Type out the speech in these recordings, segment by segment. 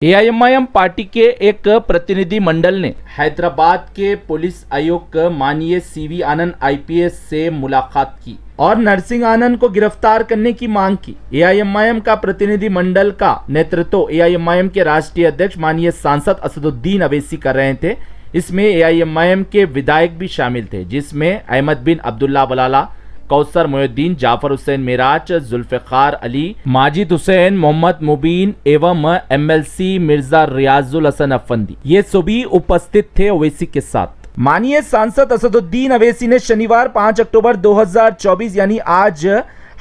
AIMIM party के एक प्रतिनिधि मंडल ने हैदराबाद के पुलिस आयुक्त माननीय सीवी आनंद आईपीएस से मुलाकात की और नरसिंह आनंद को गिरफ्तार करने की मांग की। एआईएमआईएम का प्रतिनिधि मंडल का नेतृत्व एआईएमआईएम के राष्ट्रीय अध्यक्ष माननीय सांसद असदुद्दीन अवैसी कर रहे थे। इसमें एआईएमआईएम के विधायक भी शामिल थे, जिसमें अहमद बिन अब्दुल्ला बलाला, कौसर मोहिउद्दीन, जाफर हुसैन मेराज, जुल्फिकार अली, माजिद हुसैन, मोहम्मद मुबीन एवं एमएलसी मिर्जा रियाजुल हसन अफंदी, ये सभी उपस्थित थे ओवैसी के साथ। माननीय सांसद असदुद्दीन अवैसी ने शनिवार 5 अक्टूबर 2024 यानी आज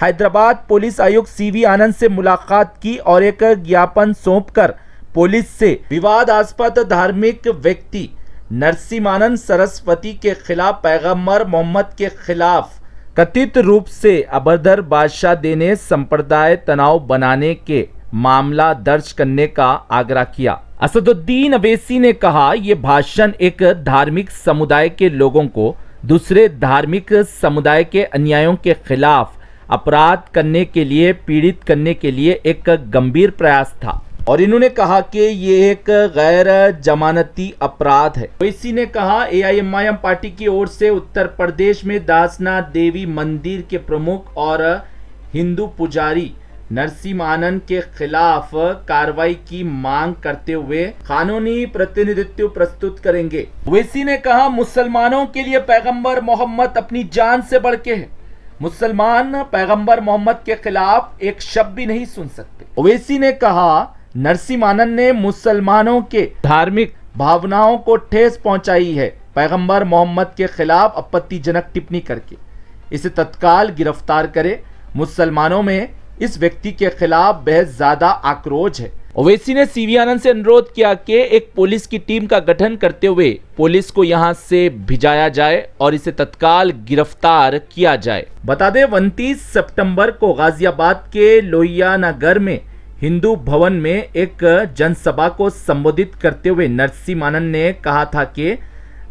हैदराबाद पुलिस आयुक्त सीवी आनंद से मुलाकात की और एक ज्ञापन सौंपकर पुलिस से विवादास्पद धार्मिक व्यक्ति नरसिंहानंद सरस्वती के खिलाफ पैगंबर मोहम्मद के खिलाफ कथित रूप से अभद्र भाषा देने, संप्रदाय तनाव बनाने के मामला दर्ज करने का आग्रह किया। असदुद्दीन अवैसी ने कहा, ये भाषण एक धार्मिक समुदाय के लोगों को दूसरे धार्मिक समुदाय के अन्यायों के खिलाफ अपराध करने के लिए, पीड़ित करने के लिए एक गंभीर प्रयास था और इन्होंने कहा कि ये एक गैर जमानती अपराध है। ओवैसी ने कहा, एआईएमआईएम पार्टी की ओर से उत्तर प्रदेश में दासनाथ देवी मंदिर के प्रमुख और हिंदू पुजारी नरसिंह आनंद के खिलाफ कार्रवाई की मांग करते हुए कानूनी प्रतिनिधित्व प्रस्तुत करेंगे। ओवैसी ने कहा, मुसलमानों के लिए पैगंबर मोहम्मद अपनी जान से बढ़ के है। मुसलमान पैगंबर मोहम्मद के खिलाफ एक शब्द भी नहीं सुन सकते। ओवैसी ने कहा, नरसिंह आनंद ने मुसलमानों के धार्मिक भावनाओं को ठेस पहुंचाई है, पैगंबर मोहम्मद के खिलाफ आपत्तिजनक टिप्पणी करके इसे तत्काल गिरफ्तार करे। मुसलमानों में इस व्यक्ति के खिलाफ बेहद ज्यादा आक्रोश है। ओवैसी ने सीवी आनंद से अनुरोध किया कि एक पुलिस की टीम का गठन करते हुए पुलिस को यहां से भिजाया जाए और इसे तत्काल गिरफ्तार किया जाए। बता दें, 29 सितंबर को गाजियाबाद के लोहिया नगर में हिंदू भवन में एक जनसभा को संबोधित करते हुए नरसिंह आनंद ने कहा था कि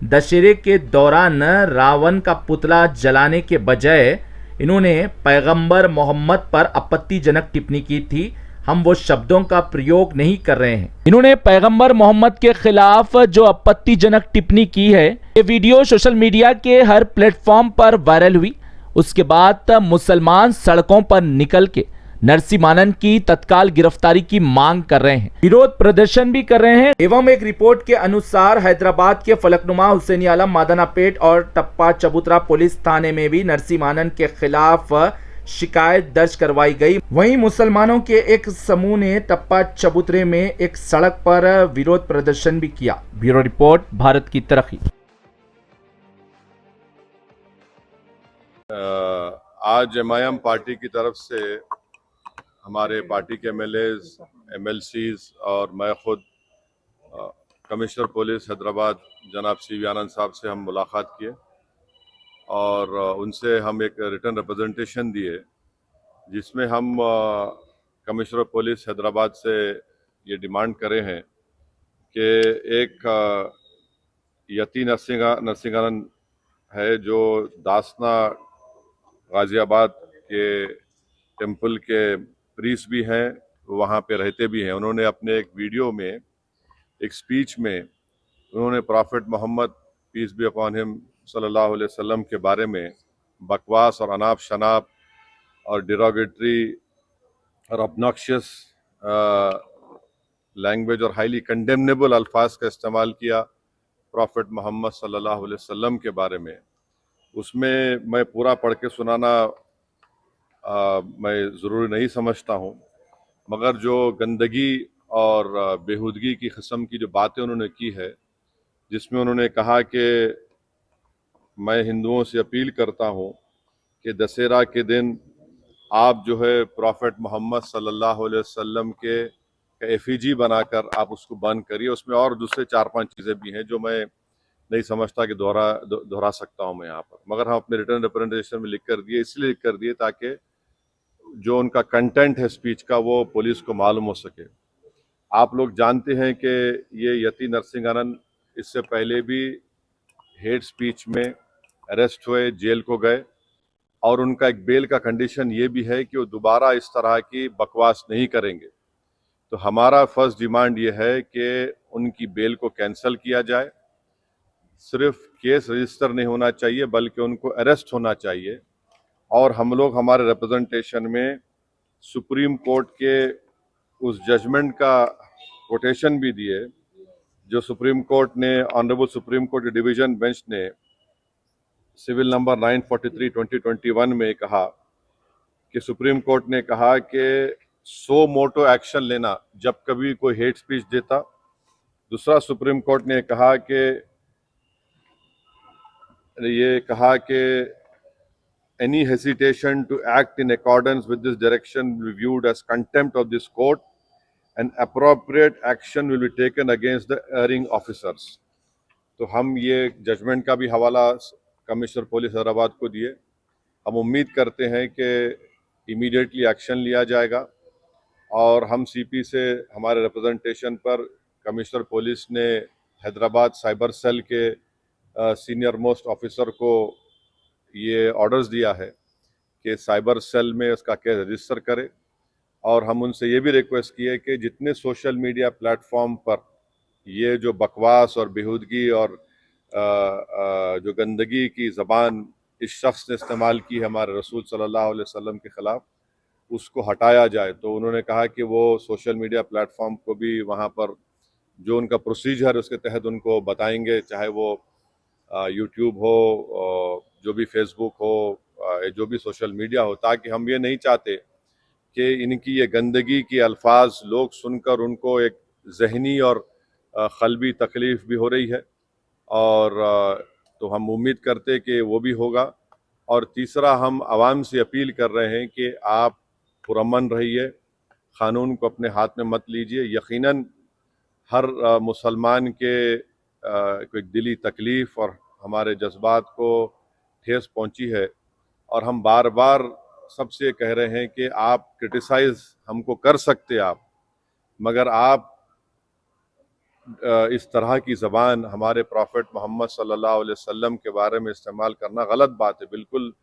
दशहरे के दौरान रावण का पुतला जलाने के बजाय इन्होंने पैगंबर मोहम्मद पर आपत्तिजनक टिप्पणी की थी। हम वो शब्दों का प्रयोग नहीं कर रहे हैं। इन्होंने पैगंबर मोहम्मद के खिलाफ जो आपत्तिजनक टिप्पणी की है, ये वीडियो सोशल मीडिया के हर प्लेटफॉर्म पर वायरल हुई। उसके बाद मुसलमान सड़कों पर निकल के नरसिंह आनंद की तत्काल गिरफ्तारी की मांग कर रहे हैं, विरोध प्रदर्शन भी कर रहे हैं। एवं एक रिपोर्ट के अनुसार हैदराबाद के फलकनुमा, हुसैनी आलम, मादनापेट और टप्पा चबूतरा पुलिस थाने में भी नरसिंह आनंद के खिलाफ शिकायत दर्ज करवाई गई। वहीं मुसलमानों के एक समूह ने टप्पा चबूतरे में एक सड़क पर विरोध प्रदर्शन भी किया। ब्यूरो रिपोर्ट, भारत की तरक्की। आज एमआईएम पार्टी की तरफ से हमारे पार्टी के एमएलएज, एमएलसीज और मैं खुद कमिश्नर पुलिस हैदराबाद जनाब सीवी आनंद साहब से हम मुलाकात किए और उनसे हम एक रिटर्न रिप्रेजेंटेशन दिए, जिसमें हम कमिश्नर पुलिस हैदराबाद से ये डिमांड करे हैं कि एक यति नरसिंह आनंद है जो दासना गाजियाबाद के टेम्पल के प्रीस्ट भी हैं, वहाँ पे रहते भी हैं। उन्होंने अपने एक वीडियो में, एक स्पीच में उन्होंने prophet Muhammad peace be upon him सल्लल्लाहु अलैहि वसल्लम के बारे में बकवास और अनाप शनाप और डिरोगेटरी और ऑब्नॉक्शियस लैंग्वेज और हाईली कंडेमनेबल अल्फाज का इस्तेमाल किया प्रॉफेट मोहम्मद सल्लल्लाहु अलैहि वसल्लम के बारे में। उसमें मैं पूरा पढ़ के सुनाना मैं ज़रूरी नहीं समझता हूँ, मगर जो गंदगी और बेहूदगी की किस्म की जो बातें उन्होंने की है, जिसमें उन्होंने कहा कि मैं हिंदुओं से अपील करता हूँ कि दशहरा के दिन आप जो है प्रॉफेट मोहम्मद सल्लल्लाहु अलैहि वसल्लम के एफिजी बनाकर आप उसको बंद करिए। उसमें और दूसरे 4-5 चीज़ें भी हैं जो मैं नहीं समझता कि दोहरा सकता हूँ मैं यहाँ पर, मगर हम अपने रिटर्न रिप्रेजेंटेशन में लिख कर दिए, इसलिए लिख कर दिए ताकि जो उनका कंटेंट है स्पीच का वो पुलिस को मालूम हो सके। आप लोग जानते हैं कि ये यति नरसिंह आनंद इससे पहले भी हेट स्पीच में अरेस्ट हुए, जेल को गए और उनका एक बेल का कंडीशन ये भी है कि वो दोबारा इस तरह की बकवास नहीं करेंगे। तो हमारा फर्स्ट डिमांड ये है कि उनकी बेल को कैंसिल किया जाए। सिर्फ केस रजिस्टर नहीं होना चाहिए बल्कि उनको अरेस्ट होना चाहिए। और हम लोग हमारे रिप्रेजेंटेशन में सुप्रीम कोर्ट के उस जजमेंट का कोटेशन भी दिए जो सुप्रीम कोर्ट ने, honourable supreme court division bench ने सिविल नंबर 943/2021 में कहा कि सुप्रीम कोर्ट ने कहा कि सो मोटो एक्शन लेना जब कभी कोई हेट स्पीच देता। दूसरा, सुप्रीम कोर्ट ने कहा कि any hesitation to act in accordance with this direction will be viewed as contempt of this court and appropriate action will be taken against the erring officers। तो हम ये judgement का भी हवाला कमिश्नर पुलिस हैदराबाद को दिए। हम उम्मीद करते हैं कि इमीडिएटली एक्शन लिया जाएगा और हम सीपी से हमारे रिप्रेजेंटेशन पर कमिश्नर पुलिस ने हैदराबाद साइबर सेल के सीनियर मोस्ट ऑफिसर को ये ऑर्डर्स दिया है कि साइबर सेल में उसका केस रजिस्टर करे। और हम उनसे ये भी रिक्वेस्ट किए कि जितने सोशल मीडिया प्लेटफॉर्म पर ये जो बकवास और बेहूदगी और जो गंदगी की ज़बान इस शख्स ने इस्तेमाल की है हमारे रसूल सल्लल्लाहु अलैहि वसल्लम के ख़िलाफ़, उसको हटाया जाए। तो उन्होंने कहा कि वो सोशल मीडिया प्लेटफॉर्म को भी वहाँ पर जो उनका प्रोसीजर उसके तहत उनको बताएंगे, चाहे वो यूट्यूब हो, जो भी फेसबुक हो, जो भी सोशल मीडिया हो, ताकि हम ये नहीं चाहते कि इनकी ये गंदगी के अल्फाज लोग सुनकर उनको एक जहनी और क़ल्बी तकलीफ़ भी हो रही है। और तो हम उम्मीद करते कि वो भी होगा। और तीसरा, हम आवाम से अपील कर रहे हैं कि आप पुरअमन रहिए, क़ानून को अपने हाथ में मत लीजिए। यकीनन हर मुसलमान के को एक दिली तकलीफ़ और हमारे जज्बात को ठेस पहुंची है और हम बार बार सबसे कह रहे हैं कि आप क्रिटिसाइज़ हमको कर सकते आप, मगर आप इस तरह की ज़बान हमारे प्रॉफिट मोहम्मद सल्लल्लाहु अलैहि वसल्लम के बारे में इस्तेमाल करना गलत बात है, बिल्कुल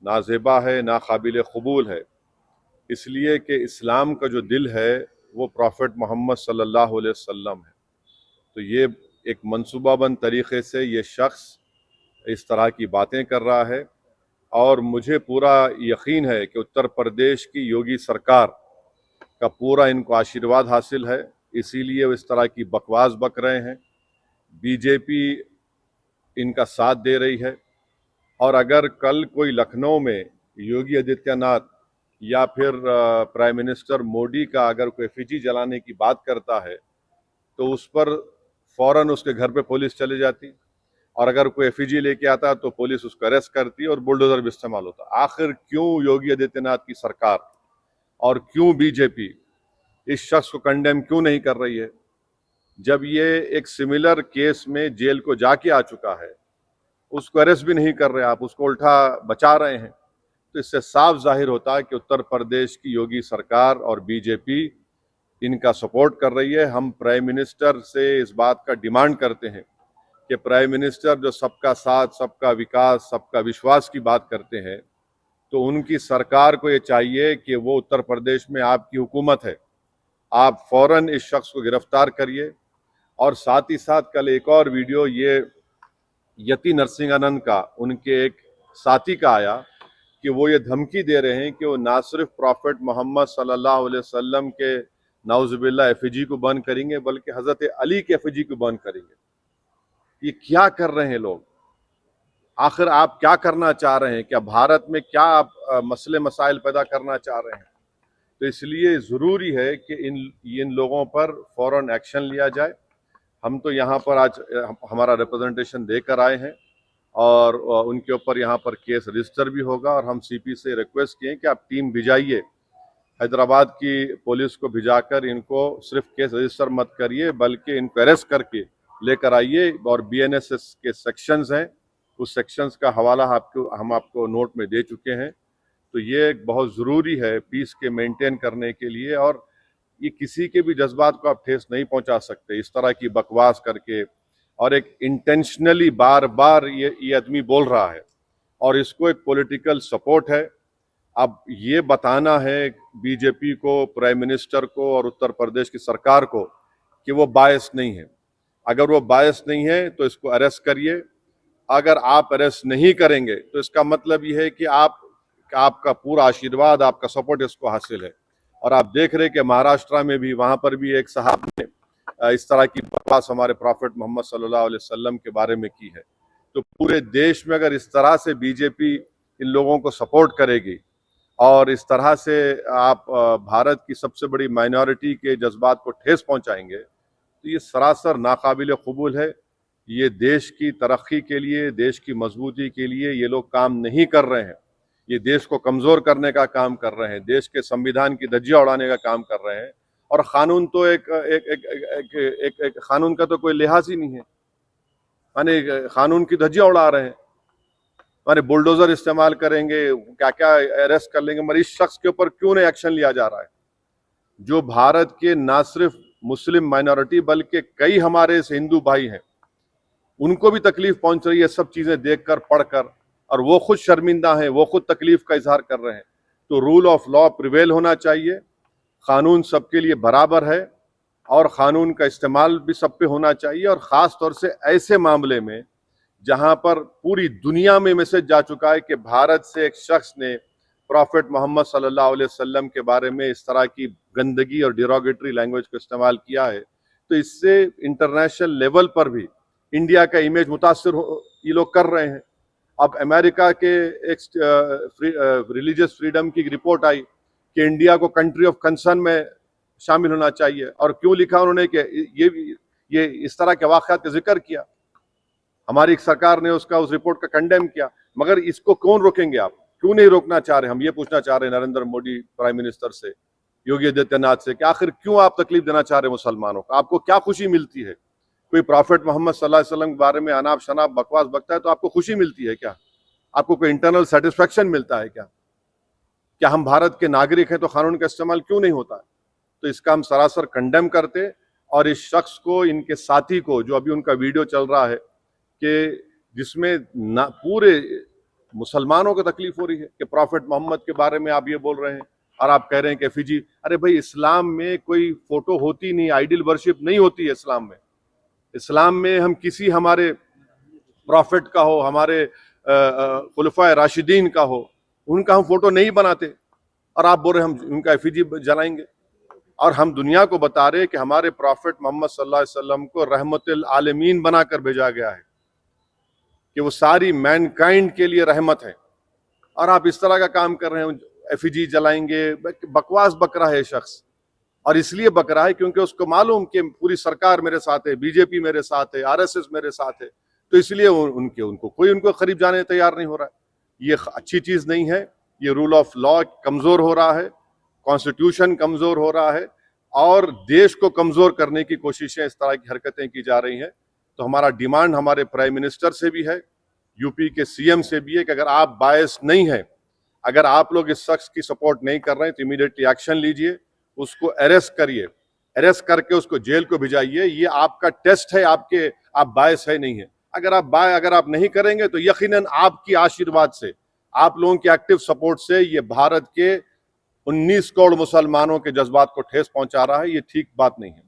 नाज़ेबा है, नाकाबिल क़बूल है। इसलिए कि इस्लाम का जो दिल है वो प्रॉफिट मोहम्मद सल्लल्लाहु अलैहि वसल्लम है। तो ये एक मंसूबाबंद तरीक़े से ये शख्स इस तरह की बातें कर रहा है और मुझे पूरा यकीन है कि उत्तर प्रदेश की योगी सरकार का पूरा इनको आशीर्वाद हासिल है, इसीलिए वो इस तरह की बकवास बक रहे हैं। बीजेपी इनका साथ दे रही है और अगर कल कोई लखनऊ में योगी आदित्यनाथ या फिर प्राइम मिनिस्टर मोदी का अगर कोई एफिजी जलाने की बात करता है तो उस पर फ़ौरन उसके घर पे पुलिस चली जाती, और अगर कोई एफिजी लेके आता तो पुलिस उसको अरेस्ट करती और बुलडोजर भी इस्तेमाल होता। आखिर क्यों योगी आदित्यनाथ की सरकार और क्यों बीजेपी इस शख्स को कंडेम क्यों नहीं कर रही है? जब ये एक सिमिलर केस में जेल को जाके आ चुका है, उसको अरेस्ट भी नहीं कर रहे आप, उसको उल्टा बचा रहे हैं। तो इससे साफ जाहिर होता है कि उत्तर प्रदेश की योगी सरकार और बीजेपी इनका सपोर्ट कर रही है। हम प्राइम मिनिस्टर से इस बात का डिमांड करते हैं कि प्राइम मिनिस्टर जो सबका साथ, सबका विकास, सबका विश्वास की बात करते हैं, तो उनकी सरकार को ये चाहिए कि वो उत्तर प्रदेश में आपकी हुकूमत है, आप फ़ौरन इस शख्स को गिरफ्तार करिए। और साथ ही साथ कल एक और वीडियो ये यति नरसिंहानंद का, उनके एक साथी का आया कि वो ये धमकी दे रहे हैं कि वो ना सिर्फ प्रॉफिट मोहम्मद सल्लल्लाहु अलैहि वसल्लम के नाउज़ुबिल्लाह एफिजी को बंद करेंगे बल्कि हज़रत अली के एफिजी को बंद करेंगे। ये क्या कर रहे हैं लोग? आखिर आप क्या करना चाह रहे हैं? क्या भारत में क्या आप मसले मसाइल पैदा करना चाह रहे हैं? तो इसलिए ज़रूरी है कि इन लोगों पर फ़ौरन एक्शन लिया जाए। हम तो यहाँ पर आज हमारा रिप्रेजेंटेशन देकर आए हैं और उनके ऊपर यहाँ पर केस रजिस्टर भी होगा। और हम सीपी से रिक्वेस्ट किए कि आप टीम भिजाइए, हैदराबाद की पुलिस को भिजाकर इनको सिर्फ केस रजिस्टर मत करिए बल्कि इनको अरेस्ट करके लेकर आइए। और बीएनएसएस के सेक्शंस हैं, उस सेक्शंस का हवाला हम आपको नोट में दे चुके हैं। तो ये बहुत ज़रूरी है पीस के मेंटेन करने के लिए, और ये किसी के भी जज्बात को आप ठेस नहीं पहुंचा सकते इस तरह की बकवास करके। और एक इंटेंशनली बार बार ये आदमी बोल रहा है और इसको एक पॉलिटिकल सपोर्ट है। अब ये बताना है बीजेपी को, प्राइम मिनिस्टर को और उत्तर प्रदेश की सरकार को कि वो बायस नहीं है। अगर वो बायस नहीं है तो इसको अरेस्ट करिए। अगर आप अरेस्ट नहीं करेंगे तो इसका मतलब ये है कि आपका पूरा आशीर्वाद, आपका सपोर्ट इसको हासिल है। और आप देख रहे हैं कि महाराष्ट्र में भी, वहां पर भी एक साहब ने इस तरह की बकवास हमारे प्रॉफिट मोहम्मद सल्लल्लाहु अलैहि वसल्लम के बारे में की है। तो पूरे देश में अगर इस तरह से बीजेपी इन लोगों को सपोर्ट करेगी और इस तरह से आप भारत की सबसे बड़ी माइनॉरिटी के जज्बात को ठेस पहुंचाएंगे तो ये सरासर नाकाबिल कबूल है। ये देश की तरक्की के लिए, देश की मजबूती के लिए ये लोग काम नहीं कर रहे हैं। ये देश को कमजोर करने का काम कर रहे हैं, देश के संविधान की धज्जियां उड़ाने का काम कर रहे हैं। और कानून तो एक कानून का तो कोई लिहाज ही नहीं है, माने कानून की धज्जियां उड़ा रहे हैं। माने बुलडोजर इस्तेमाल करेंगे, क्या क्या अरेस्ट कर लेंगे, मगर इस शख्स के ऊपर क्यों नहीं एक्शन लिया जा रहा है जो भारत के ना सिर्फ मुस्लिम माइनॉरिटी बल्कि कई हमारे हिंदू भाई हैं, उनको भी तकलीफ पहुंच रही है सब चीजें देखकर, पढ़कर, और वो खुद शर्मिंदा हैं, वो खुद तकलीफ का इजहार कर रहे हैं। तो रूल ऑफ लॉ प्रिवेल होना चाहिए, कानून सबके लिए बराबर है और कानून का इस्तेमाल भी सब पे होना चाहिए। और ख़ास तौर से ऐसे मामले में जहां पर पूरी दुनिया में मैसेज जा चुका है कि भारत से एक शख्स ने प्रॉफिट मोहम्मद सल्लल्लाहु अलैहि वसल्लम के बारे में इस तरह की गंदगी और डिरोगेटरी लैंग्वेज को इस्तेमाल किया है, तो इससे इंटरनेशनल लेवल पर भी इंडिया का इमेज मुतासर ये लोग कर रहे हैं। अब अमेरिका के एक रिलीजियस फ्रीडम की रिपोर्ट आई कि इंडिया को कंट्री ऑफ कंसर्न में शामिल होना चाहिए, और क्यों लिखा उन्होंने कि ये इस तरह के वाक़यात का जिक्र किया। हमारी सरकार ने उस रिपोर्ट का कंडेम किया, मगर इसको कौन रोकेंगे? आप क्यों नहीं रोकना चाह रहे? हम ये पूछना चाह रहे हैं नरेंद्र मोदी प्राइम मिनिस्टर से, योगी आदित्यनाथ से, कि आखिर क्यों आप तकलीफ देना चाह रहे हैं मुसलमानों को? आपको क्या खुशी मिलती है? कोई प्रॉफिट मोहम्मद सल्लल्लाहु अलैहि वसल्लम के बारे में अनाप शनाप बकवास बकता है तो आपको खुशी मिलती है क्या? आपको कोई इंटरनल सेटिस्फेक्शन मिलता है क्या? क्या हम भारत के नागरिक हैं तो कानून का इस्तेमाल क्यों नहीं होता है? तो इसका हम सरासर कंडेम करते, और इस शख्स को, इनके साथी को, जो अभी उनका वीडियो चल रहा है कि जिसमें पूरे मुसलमानों को तकलीफ हो रही है कि प्रॉफिट मोहम्मद के बारे में आप ये बोल रहे हैं और आप कह रहे हैं कि एफिजी। अरे भाई, इस्लाम में कोई फोटो होती नहीं, आइडल वर्शिप नहीं होती है इस्लाम में। इस्लाम में हम किसी हमारे प्रॉफिट का हो, हमारे खुलफाए राशिदीन का हो, उनका हम फोटो नहीं बनाते, और आप बोल रहे हम उनका एफिजी जलाएंगे। और हम दुनिया को बता रहे कि हमारे प्रॉफिट मोहम्मद सल्लल्लाहु अलैहि वसल्लम को रहमतुल आलमीन बनाकर भेजा गया है, कि वो सारी मैनकाइंड के लिए रहमत है, और आप इस तरह का काम कर रहे हैं, एफिजी जलाएंगे। बकवास बक रहा है शख्स, और इसलिए बक रहा है क्योंकि उसको मालूम कि पूरी सरकार मेरे साथ है, बीजेपी मेरे साथ है, आरएसएस मेरे साथ है, तो इसलिए उनको कोई करीब जाने तैयार नहीं हो रहा है। ये अच्छी चीज नहीं है। ये रूल ऑफ लॉ कमजोर हो रहा है, कॉन्स्टिट्यूशन कमजोर हो रहा है, और देश को कमजोर करने की कोशिशें, इस तरह की हरकतें की जा रही हैं। तो हमारा डिमांड हमारे प्राइम मिनिस्टर से भी है, यूपी के सीएम से भी है, कि अगर आप बायस नहीं है, अगर आप लोग इस शख्स की सपोर्ट नहीं कर रहे हैं तो इमीडिएटली एक्शन लीजिए, उसको अरेस्ट करिए, अरेस्ट करके उसको जेल को भिजाइए। ये आपका टेस्ट है, आप बायस है नहीं है। अगर आप नहीं करेंगे तो यकीनन आपकी आशीर्वाद से, आप लोगों के एक्टिव सपोर्ट से ये भारत के 19 करोड़ मुसलमानों के जज्बात को ठेस पहुंचा रहा है। ये ठीक बात नहीं है।